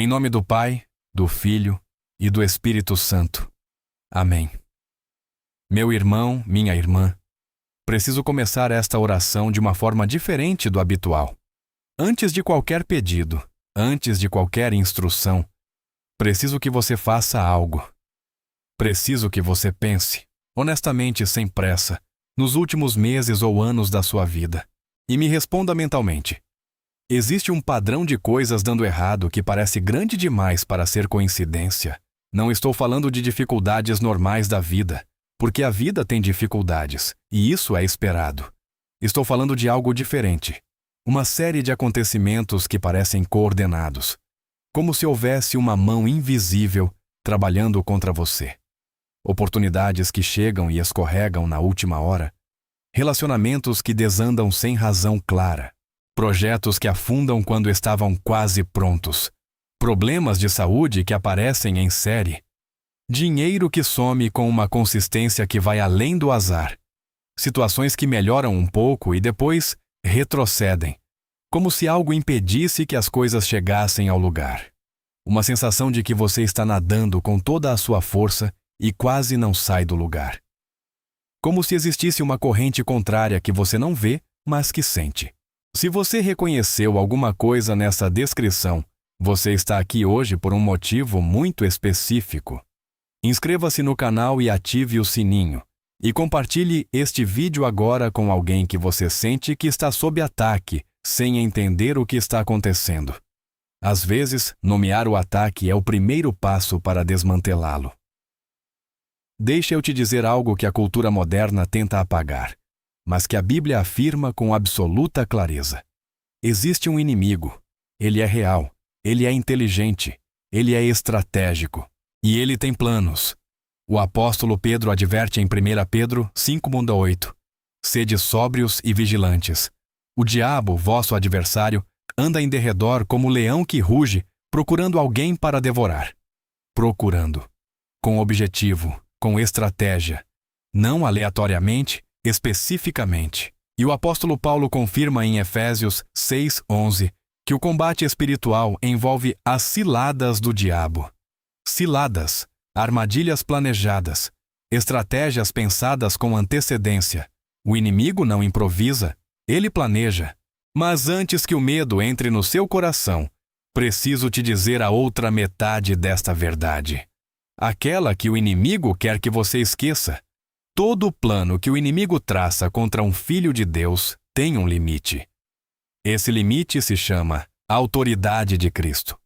Em nome do Pai, do Filho e do Espírito Santo. Amém. Meu irmão, minha irmã, preciso começar esta oração de uma forma diferente do habitual. Antes de qualquer pedido, antes de qualquer instrução, preciso que você faça algo. Preciso que você pense, honestamente, sem pressa, nos últimos meses ou anos da sua vida, e me responda mentalmente. Existe um padrão de coisas dando errado que parece grande demais para ser coincidência. Não estou falando de dificuldades normais da vida, porque a vida tem dificuldades, e isso é esperado. Estou falando de algo diferente. Uma série de acontecimentos que parecem coordenados, como se houvesse uma mão invisível trabalhando contra você. Oportunidades que chegam e escorregam na última hora. Relacionamentos que desandam sem razão clara. Projetos que afundam quando estavam quase prontos. Problemas de saúde que aparecem em série. Dinheiro que some com uma consistência que vai além do azar. Situações que melhoram um pouco e depois retrocedem, como se algo impedisse que as coisas chegassem ao lugar. Uma sensação de que você está nadando com toda a sua força e quase não sai do lugar. Como se existisse uma corrente contrária que você não vê, mas que sente. Se você reconheceu alguma coisa nessa descrição, você está aqui hoje por um motivo muito específico. Inscreva-se no canal e ative o sininho. E compartilhe este vídeo agora com alguém que você sente que está sob ataque, sem entender o que está acontecendo. Às vezes, nomear o ataque é o primeiro passo para desmantelá-lo. Deixa eu te dizer algo que a cultura moderna tenta apagar, mas que a Bíblia afirma com absoluta clareza. Existe um inimigo. Ele é real, ele é inteligente, ele é estratégico, e ele tem planos. O apóstolo Pedro adverte em 1 Pedro 5:8. Sede sóbrios e vigilantes. O diabo, vosso adversário, anda em derredor como leão que ruge, procurando alguém para devorar. Procurando. Com objetivo, com estratégia. Não aleatoriamente, especificamente. E o apóstolo Paulo confirma em Efésios 6:11 que o combate espiritual envolve as ciladas do diabo. Ciladas, armadilhas planejadas, estratégias pensadas com antecedência. O inimigo não improvisa, ele planeja. Mas antes que o medo entre no seu coração, preciso te dizer a outra metade desta verdade. Aquela que o inimigo quer que você esqueça. Todo plano que o inimigo traça contra um filho de Deus tem um limite. Esse limite se chama autoridade de Cristo.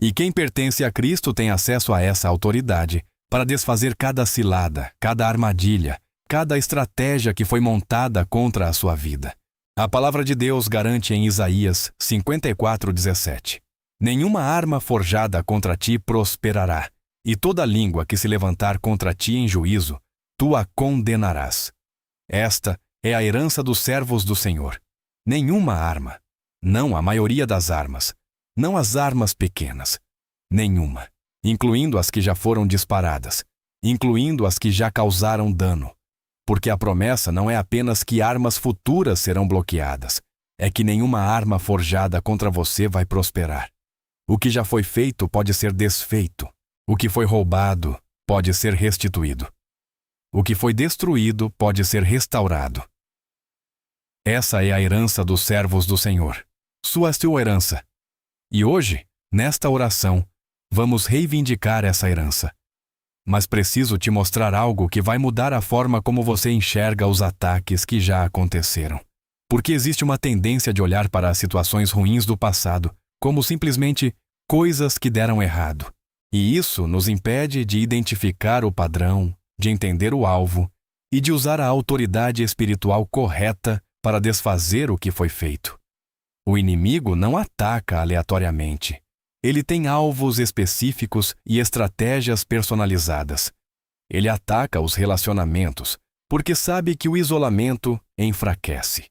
E quem pertence a Cristo tem acesso a essa autoridade para desfazer cada cilada, cada armadilha, cada estratégia que foi montada contra a sua vida. A palavra de Deus garante em Isaías 54:17. Nenhuma arma forjada contra ti prosperará, e toda língua que se levantar contra ti em juízo, tu a condenarás. Esta é a herança dos servos do Senhor. Nenhuma arma, não a maioria das armas, não as armas pequenas, nenhuma, incluindo as que já foram disparadas, incluindo as que já causaram dano. Porque a promessa não é apenas que armas futuras serão bloqueadas, é que nenhuma arma forjada contra você vai prosperar. O que já foi feito pode ser desfeito, o que foi roubado pode ser restituído. O que foi destruído pode ser restaurado. Essa é a herança dos servos do Senhor, sua herança. E hoje, nesta oração, vamos reivindicar essa herança. Mas preciso te mostrar algo que vai mudar a forma como você enxerga os ataques que já aconteceram. Porque existe uma tendência de olhar para as situações ruins do passado como simplesmente coisas que deram errado. E isso nos impede de identificar o padrão, de entender o alvo e de usar a autoridade espiritual correta para desfazer o que foi feito. O inimigo não ataca aleatoriamente. Ele tem alvos específicos e estratégias personalizadas. Ele ataca os relacionamentos, porque sabe que o isolamento enfraquece.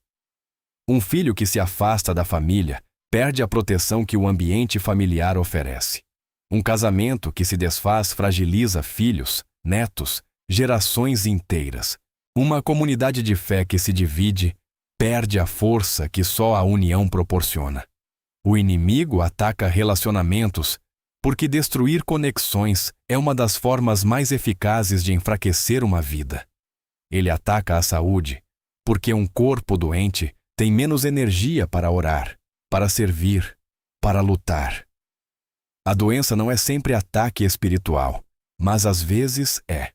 Um filho que se afasta da família perde a proteção que o ambiente familiar oferece. Um casamento que se desfaz fragiliza filhos, netos, gerações inteiras. Uma comunidade de fé que se divide perde a força que só a união proporciona. O inimigo ataca relacionamentos porque destruir conexões é uma das formas mais eficazes de enfraquecer uma vida. Ele ataca a saúde, porque um corpo doente tem menos energia para orar, para servir, para lutar. A doença não é sempre ataque espiritual, mas às vezes é.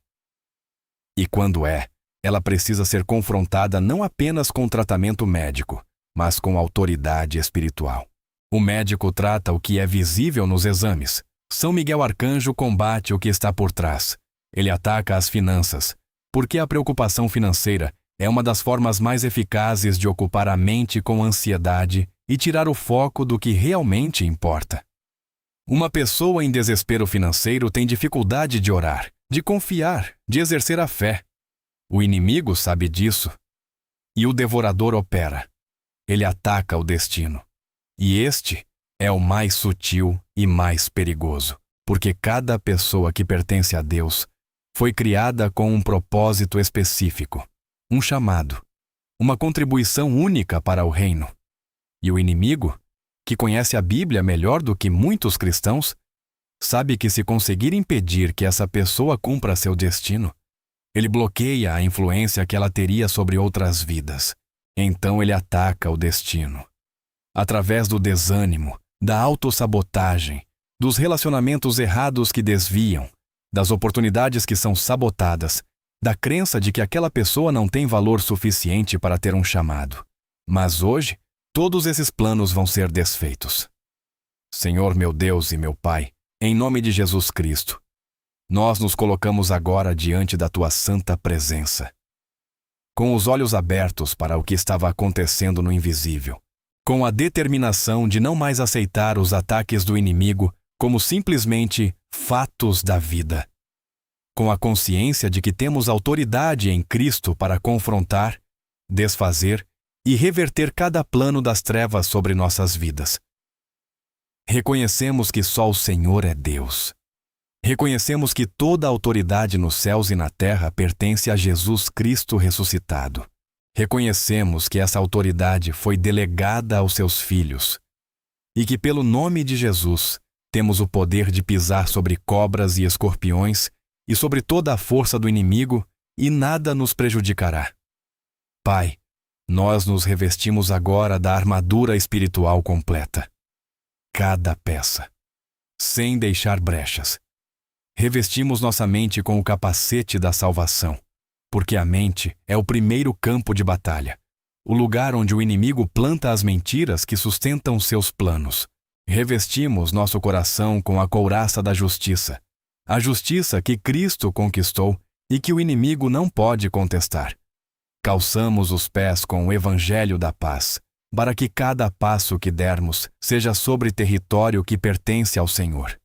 E quando é, ela precisa ser confrontada não apenas com tratamento médico, mas com autoridade espiritual. O médico trata o que é visível nos exames. São Miguel Arcanjo combate o que está por trás. Ele ataca as finanças, porque a preocupação financeira é uma das formas mais eficazes de ocupar a mente com ansiedade e tirar o foco do que realmente importa. Uma pessoa em desespero financeiro tem dificuldade de orar, de confiar, de exercer a fé. O inimigo sabe disso. E o devorador opera. Ele ataca o destino. E este é o mais sutil e mais perigoso, porque cada pessoa que pertence a Deus foi criada com um propósito específico, um chamado, uma contribuição única para o reino. E o inimigo, que conhece a Bíblia melhor do que muitos cristãos, sabe que se conseguir impedir que essa pessoa cumpra seu destino, ele bloqueia a influência que ela teria sobre outras vidas. Então ele ataca o destino. Através do desânimo, da autossabotagem, dos relacionamentos errados que desviam, das oportunidades que são sabotadas, da crença de que aquela pessoa não tem valor suficiente para ter um chamado. Mas hoje, todos esses planos vão ser desfeitos. Senhor meu Deus e meu Pai, em nome de Jesus Cristo, nós nos colocamos agora diante da Tua santa presença, com os olhos abertos para o que estava acontecendo no invisível, com a determinação de não mais aceitar os ataques do inimigo como simplesmente fatos da vida, com a consciência de que temos autoridade em Cristo para confrontar, desfazer e reverter cada plano das trevas sobre nossas vidas. Reconhecemos que só o Senhor é Deus. Reconhecemos que toda a autoridade nos céus e na terra pertence a Jesus Cristo ressuscitado. Reconhecemos que essa autoridade foi delegada aos seus filhos e que, pelo nome de Jesus, temos o poder de pisar sobre cobras e escorpiões e sobre toda a força do inimigo e nada nos prejudicará. Pai, nós nos revestimos agora da armadura espiritual completa. Cada peça, sem deixar brechas. Revestimos nossa mente com o capacete da salvação, porque a mente é o primeiro campo de batalha, o lugar onde o inimigo planta as mentiras que sustentam seus planos. Revestimos nosso coração com a couraça da justiça, a justiça que Cristo conquistou e que o inimigo não pode contestar. Calçamos os pés com o evangelho da paz, para que cada passo que dermos seja sobre território que pertence ao Senhor.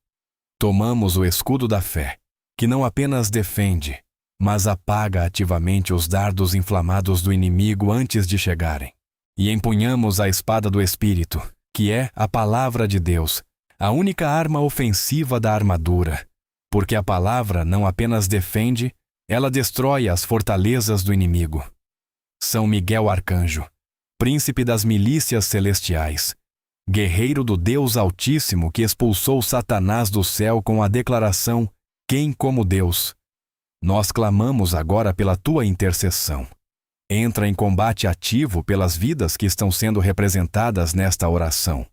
Tomamos o escudo da fé, que não apenas defende, mas apaga ativamente os dardos inflamados do inimigo antes de chegarem. E empunhamos a espada do Espírito, que é a palavra de Deus, a única arma ofensiva da armadura, porque a palavra não apenas defende, ela destrói as fortalezas do inimigo. São Miguel Arcanjo, príncipe das milícias celestiais, guerreiro do Deus Altíssimo que expulsou Satanás do céu com a declaração: quem como Deus? Nós clamamos agora pela tua intercessão. Entra em combate ativo pelas vidas que estão sendo representadas nesta oração.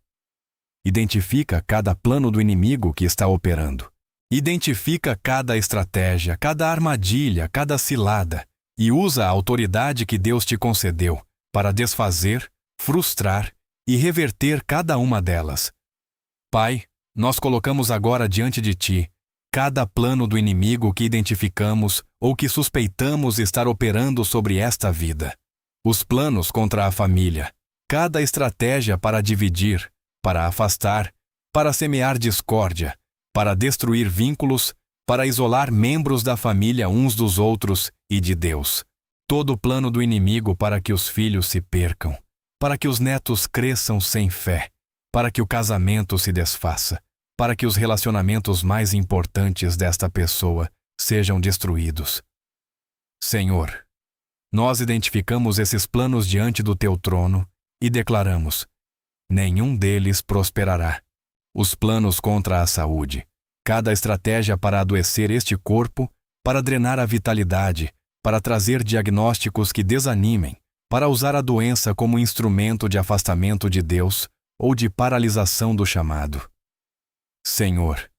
Identifica cada plano do inimigo que está operando. Identifica cada estratégia, cada armadilha, cada cilada e usa a autoridade que Deus te concedeu para desfazer, frustrar e reverter cada uma delas. Pai, nós colocamos agora diante de Ti cada plano do inimigo que identificamos ou que suspeitamos estar operando sobre esta vida. Os planos contra a família, cada estratégia para dividir, para afastar, para semear discórdia, para destruir vínculos, para isolar membros da família uns dos outros e de Deus. Todo o plano do inimigo para que os filhos se percam, para que os netos cresçam sem fé, para que o casamento se desfaça, para que os relacionamentos mais importantes desta pessoa sejam destruídos. Senhor, nós identificamos esses planos diante do Teu trono e declaramos: nenhum deles prosperará, Os planos contra a saúde, cada estratégia para adoecer este corpo, para drenar a vitalidade, para trazer diagnósticos que desanimem, para usar a doença como instrumento de afastamento de Deus ou de paralisação do chamado. Senhor,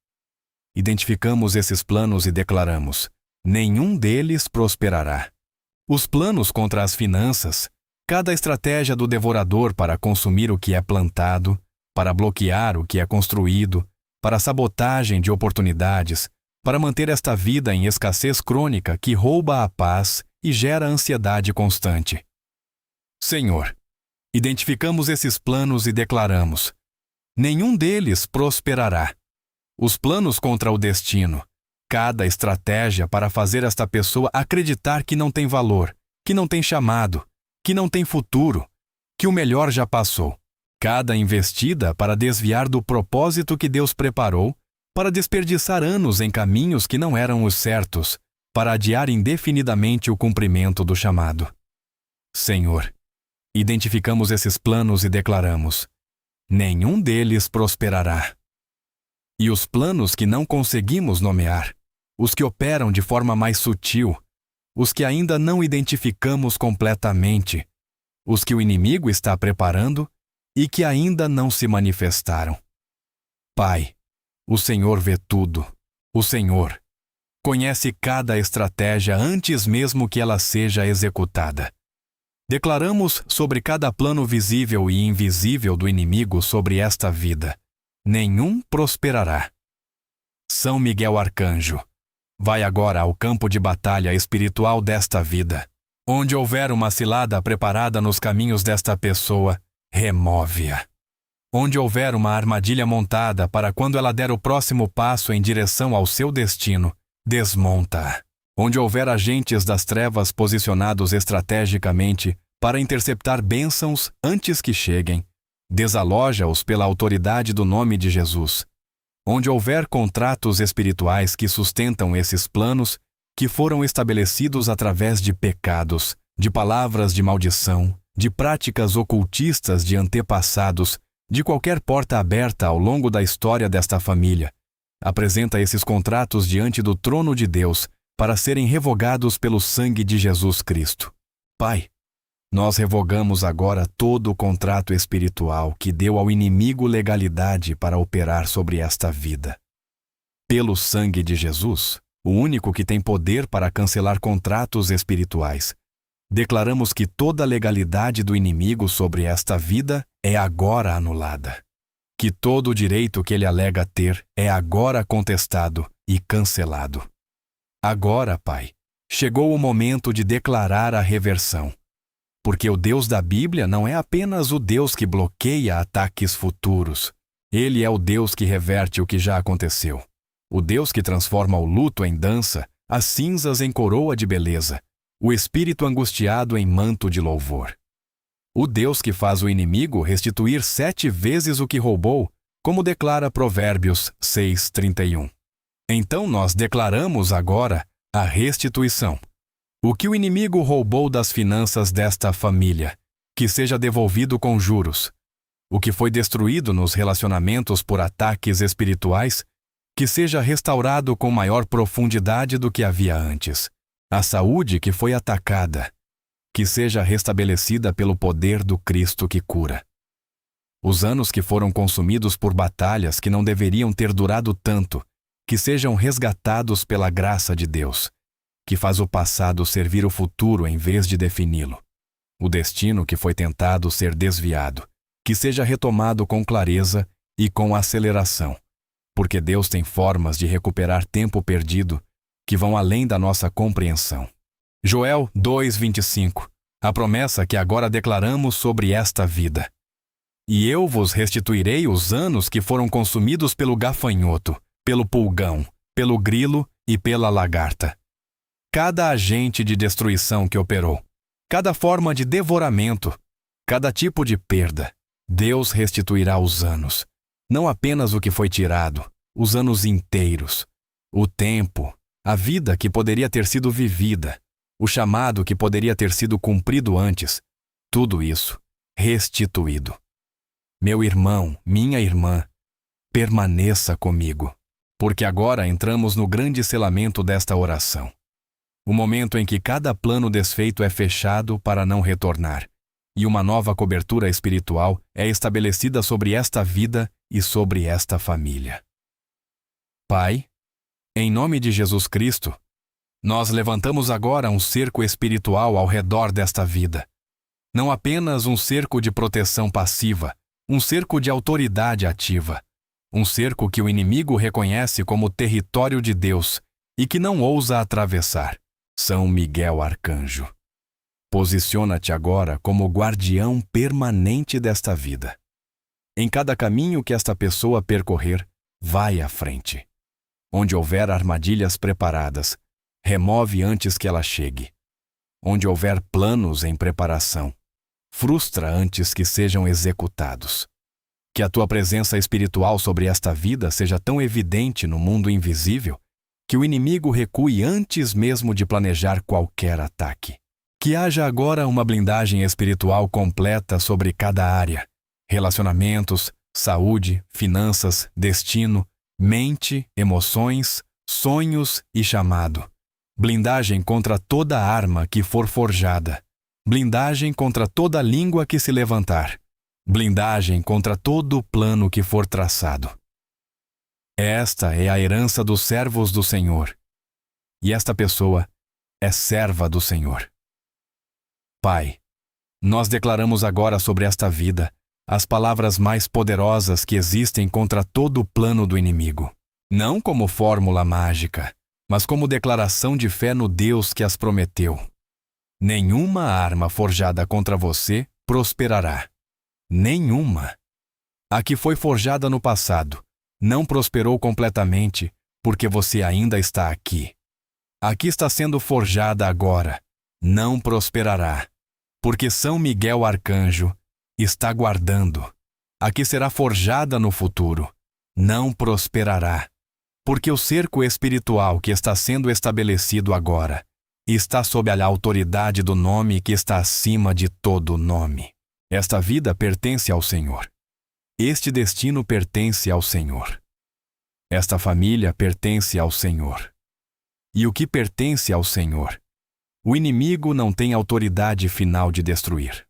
identificamos esses planos e declaramos: nenhum deles prosperará. Os planos contra as finanças, cada estratégia do devorador para consumir o que é plantado, para bloquear o que é construído, para sabotagem de oportunidades, para manter esta vida em escassez crônica que rouba a paz e gera ansiedade constante. Senhor, identificamos esses planos e declaramos: nenhum deles prosperará. Os planos contra o destino, cada estratégia para fazer esta pessoa acreditar que não tem valor, que não tem chamado, que não tem futuro, que o melhor já passou. Cada investida para desviar do propósito que Deus preparou, para desperdiçar anos em caminhos que não eram os certos, para adiar indefinidamente o cumprimento do chamado. Senhor, identificamos esses planos e declaramos: nenhum deles prosperará. E os planos que não conseguimos nomear, os que operam de forma mais sutil, os que ainda não identificamos completamente, os que o inimigo está preparando e que ainda não se manifestaram. Pai, o Senhor vê tudo. O Senhor conhece cada estratégia antes mesmo que ela seja executada. Declaramos sobre cada plano visível e invisível do inimigo sobre esta vida: nenhum prosperará. São Miguel Arcanjo, vai agora ao campo de batalha espiritual desta vida. Onde houver uma cilada preparada nos caminhos desta pessoa, remove-a. Onde houver uma armadilha montada para quando ela der o próximo passo em direção ao seu destino, desmonta-a. Onde houver agentes das trevas posicionados estrategicamente para interceptar bênçãos antes que cheguem, desaloja-os pela autoridade do nome de Jesus. Onde houver contratos espirituais que sustentam esses planos, que foram estabelecidos através de pecados, de palavras de maldição, de práticas ocultistas de antepassados, de qualquer porta aberta ao longo da história desta família, apresenta esses contratos diante do trono de Deus para serem revogados pelo sangue de Jesus Cristo. Pai, nós revogamos agora todo o contrato espiritual que deu ao inimigo legalidade para operar sobre esta vida. Pelo sangue de Jesus, o único que tem poder para cancelar contratos espirituais, declaramos que toda a legalidade do inimigo sobre esta vida é agora anulada. Que todo o direito que ele alega ter é agora contestado e cancelado. Agora, Pai, chegou o momento de declarar a reversão. Porque o Deus da Bíblia não é apenas o Deus que bloqueia ataques futuros. Ele é o Deus que reverte o que já aconteceu. O Deus que transforma o luto em dança, as cinzas em coroa de beleza, o espírito angustiado em manto de louvor. O Deus que faz o inimigo restituir 7 vezes o que roubou, como declara Provérbios 6:31. Então nós declaramos agora a restituição. O que o inimigo roubou das finanças desta família, que seja devolvido com juros. O que foi destruído nos relacionamentos por ataques espirituais, que seja restaurado com maior profundidade do que havia antes. A saúde que foi atacada, que seja restabelecida pelo poder do Cristo que cura. Os anos que foram consumidos por batalhas que não deveriam ter durado tanto, que sejam resgatados pela graça de Deus, que faz o passado servir o futuro em vez de defini-lo. O destino que foi tentado ser desviado, que seja retomado com clareza e com aceleração, porque Deus tem formas de recuperar tempo perdido que vão além da nossa compreensão. Joel 2:25, a promessa que agora declaramos sobre esta vida. E eu vos restituirei os anos que foram consumidos pelo gafanhoto, pelo pulgão, pelo grilo e pela lagarta. Cada agente de destruição que operou, cada forma de devoramento, cada tipo de perda, Deus restituirá os anos. Não apenas o que foi tirado, os anos inteiros, o tempo, a vida que poderia ter sido vivida, o chamado que poderia ter sido cumprido antes, tudo isso restituído. Meu irmão, minha irmã, permaneça comigo, porque agora entramos no grande selamento desta oração. O momento em que cada plano desfeito é fechado para não retornar, e uma nova cobertura espiritual é estabelecida sobre esta vida e sobre esta família. Pai, em nome de Jesus Cristo, nós levantamos agora um cerco espiritual ao redor desta vida. Não apenas um cerco de proteção passiva, um cerco de autoridade ativa, um cerco que o inimigo reconhece como território de Deus e que não ousa atravessar. São Miguel Arcanjo. Posiciona-te agora como guardião permanente desta vida. Em cada caminho que esta pessoa percorrer, vai à frente. Onde houver armadilhas preparadas, remove antes que ela chegue. Onde houver planos em preparação, frustra antes que sejam executados. Que a tua presença espiritual sobre esta vida seja tão evidente no mundo invisível que o inimigo recue antes mesmo de planejar qualquer ataque. Que haja agora uma blindagem espiritual completa sobre cada área: relacionamentos, saúde, finanças, destino, mente, emoções, sonhos e chamado. Blindagem contra toda arma que for forjada. Blindagem contra toda língua que se levantar. Blindagem contra todo o plano que for traçado. Esta é a herança dos servos do Senhor. E esta pessoa é serva do Senhor. Pai, nós declaramos agora sobre esta vida as palavras mais poderosas que existem contra todo o plano do inimigo. Não como fórmula mágica, mas como declaração de fé no Deus que as prometeu. Nenhuma arma forjada contra você prosperará. Nenhuma. A que foi forjada no passado não prosperou completamente porque você ainda está aqui. A que está sendo forjada agora não prosperará, porque São Miguel Arcanjo está guardando. A que será forjada no futuro não prosperará, porque o cerco espiritual que está sendo estabelecido agora está sob a autoridade do nome que está acima de todo nome. Esta vida pertence ao Senhor. Este destino pertence ao Senhor. Esta família pertence ao Senhor. E o que pertence ao Senhor, o inimigo não tem autoridade final de destruir.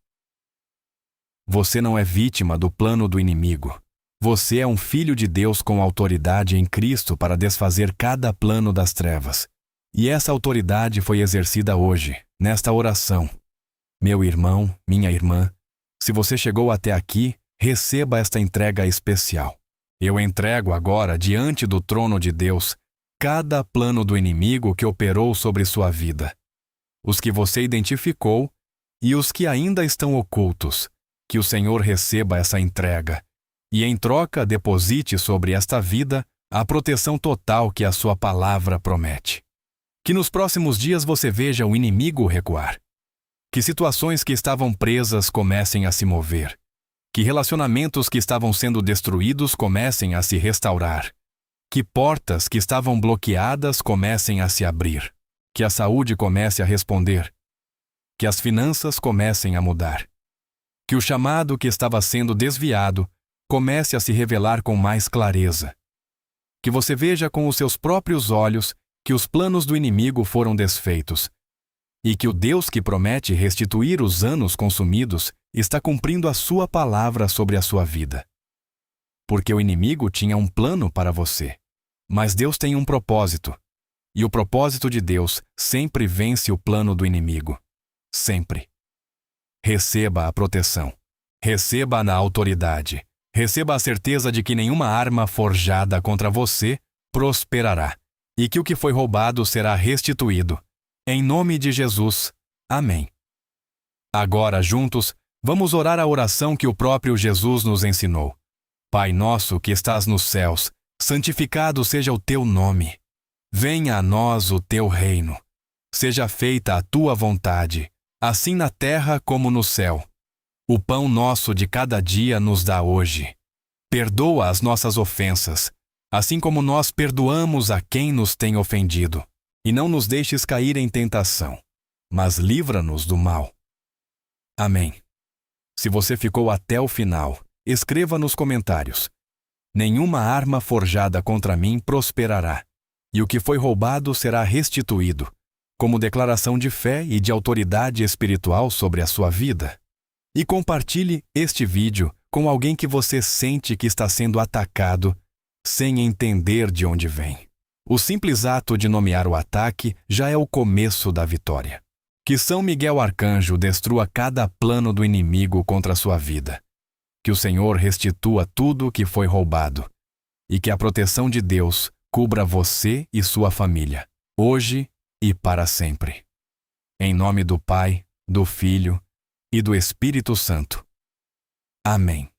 Você não é vítima do plano do inimigo. Você é um filho de Deus com autoridade em Cristo para desfazer cada plano das trevas. E essa autoridade foi exercida hoje, nesta oração. Meu irmão, minha irmã, se você chegou até aqui, receba esta entrega especial. Eu entrego agora, diante do trono de Deus, cada plano do inimigo que operou sobre sua vida. Os que você identificou e os que ainda estão ocultos. Que o Senhor receba essa entrega e, em troca, deposite sobre esta vida a proteção total que a sua palavra promete. Que nos próximos dias você veja o inimigo recuar. Que situações que estavam presas comecem a se mover. Que relacionamentos que estavam sendo destruídos comecem a se restaurar. Que portas que estavam bloqueadas comecem a se abrir. Que a saúde comece a responder. Que as finanças comecem a mudar. Que o chamado que estava sendo desviado comece a se revelar com mais clareza. Que você veja com os seus próprios olhos que os planos do inimigo foram desfeitos e que o Deus que promete restituir os anos consumidos está cumprindo a sua palavra sobre a sua vida. Porque o inimigo tinha um plano para você, mas Deus tem um propósito, e o propósito de Deus sempre vence o plano do inimigo. Sempre. Receba a proteção. Receba a autoridade. Receba a certeza de que nenhuma arma forjada contra você prosperará e que o que foi roubado será restituído. Em nome de Jesus. Amém. Agora, juntos, vamos orar a oração que o próprio Jesus nos ensinou. Pai nosso que estás nos céus, santificado seja o teu nome. Venha a nós o teu reino. Seja feita a tua vontade, assim na terra como no céu. O pão nosso de cada dia nos dá hoje. Perdoa as nossas ofensas, assim como nós perdoamos a quem nos tem ofendido. E não nos deixes cair em tentação, mas livra-nos do mal. Amém. Se você ficou até o final, escreva nos comentários: Nenhuma arma forjada contra mim prosperará, e o que foi roubado será restituído, como declaração de fé e de autoridade espiritual sobre a sua vida. E compartilhe este vídeo com alguém que você sente que está sendo atacado, sem entender de onde vem. O simples ato de nomear o ataque já é o começo da vitória. Que São Miguel Arcanjo destrua cada plano do inimigo contra a sua vida. Que o Senhor restitua tudo o que foi roubado. E que a proteção de Deus cubra você e sua família, hoje e para sempre. Em nome do Pai, do Filho e do Espírito Santo. Amém.